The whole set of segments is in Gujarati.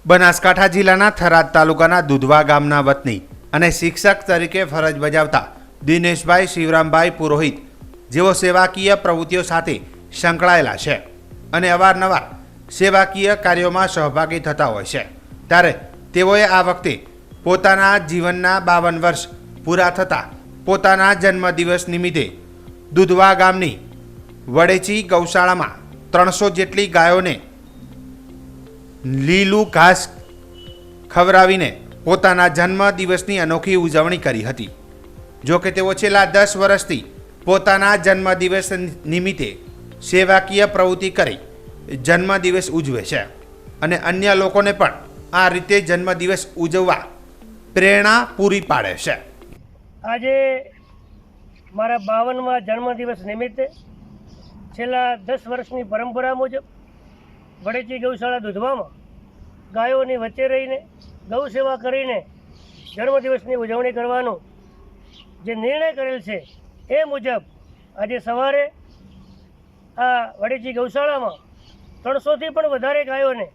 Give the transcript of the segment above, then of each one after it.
બનાસકાંઠા જિલ્લાના થરાદ તાલુકાના દુધવા ગામના વતની અને શિક્ષક તરીકે ફરજ બજાવતા દિનેશભાઈ શિવરામભાઈ પુરોહિત જેઓ સેવાકીય પ્રવૃત્તિઓ સાથે સંકળાયેલા છે અને અવારનવાર સેવાકીય કાર્યોમાં સહભાગી થતા હોય છે, ત્યારે તેઓએ આ વખતે પોતાના જીવનના 52 વર્ષ પૂરા થતા પોતાના જન્મદિવસ નિમિત્તે દુધવા ગામની વડેચી ગૌશાળામાં 300 જેટલી ગાયોને લીલું ઘાસ ખવડાવીને પોતાના જન્મદિવસની અનોખી ઉજવણી કરી હતી। જો કે તેઓ છેલ્લા 10 વર્ષથી પોતાના જન્મદિવસ નિમિત્તે સેવાકીય પ્રવૃત્તિ કરી જન્મદિવસ ઉજવે છે અને અન્ય લોકોને પણ આ રીતે જન્મદિવસ ઉજવવા પ્રેરણા પૂરી પાડે છે। આજે મારા 52મા જન્મદિવસ નિમિત્તે છેલ્લા 10 વર્ષની પરંપરા મુજબ વડેચી ગૌશાળા દુધવામાં ગાયોની વચ્ચે રહીને ગૌ સેવા કરીને જન્મદિવસની ઉજવણી કરવાનો જે નિર્ણય કરેલ છે એ મુજબ આજે સવારે આ વડેચી ગૌશાળામાં 300થી પણ વધારે ગાયોને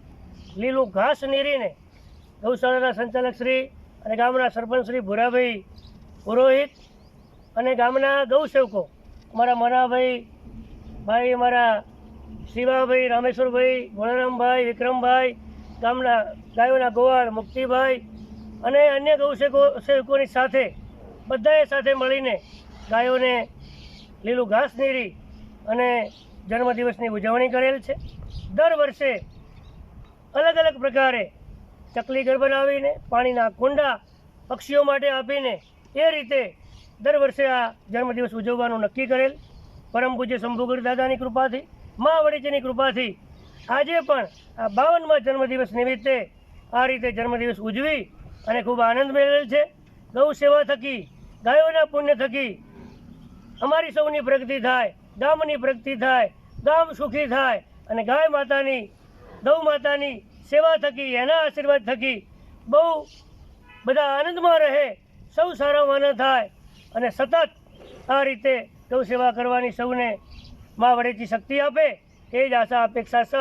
લીલું ઘાસ નીરીને ગૌશાળાના સંચાલક શ્રી અને ગામના સરપંચ શ્રી ભૂરાભાઈ પુરોહિત અને ગામના ગૌસેવકો અમારા મનાભાઈ ભાઈ, અમારા શિવાભાઈ, રામેશ્વરભાઈ, ભોળારામભાઈ, વિક્રમભાઈ, ગામના ગાયોના ગોવાળ મુક્તિભાઈ અને અન્ય ગૌસેવકોની સાથે બધાએ સાથે મળીને ગાયોને લીલું ઘાસ નીરી અને જન્મદિવસની ઉજવણી કરેલ છે। દર વર્ષે અલગ અલગ પ્રકારે ચકલી ઘર બનાવીને પાણીના કુંડા પક્ષીઓ માટે આપીને એ રીતે દર વર્ષે આ જન્મદિવસ ઉજવવાનું નક્કી કરેલ। પરમ પૂજ્ય શંભુગીર દાદાની કૃપાથી, મા વડેચીની કૃપાથી આજે પણ આ 52મા જન્મદિવસ નિમિત્તે આ રીતે જન્મદિવસ ઉજવી અને ખૂબ આનંદ મેળવેલ છે। ગૌ સેવા થકી, ગાયોના પુણ્ય થકી અમારી સૌની પ્રગતિ થાય, ગામની પ્રગતિ થાય, ગામ સુખી થાય અને ગાય માતાની, ગૌ માતાની સેવા થકી, એના આશીર્વાદ થકી બહુ બધા આનંદમાં રહે, સૌ સારામાના થાય અને સતત આ રીતે ગૌ સેવા કરવાની સૌને મા વડેચી શક્તિ આપે એ જ આશા અપેક્ષા સહ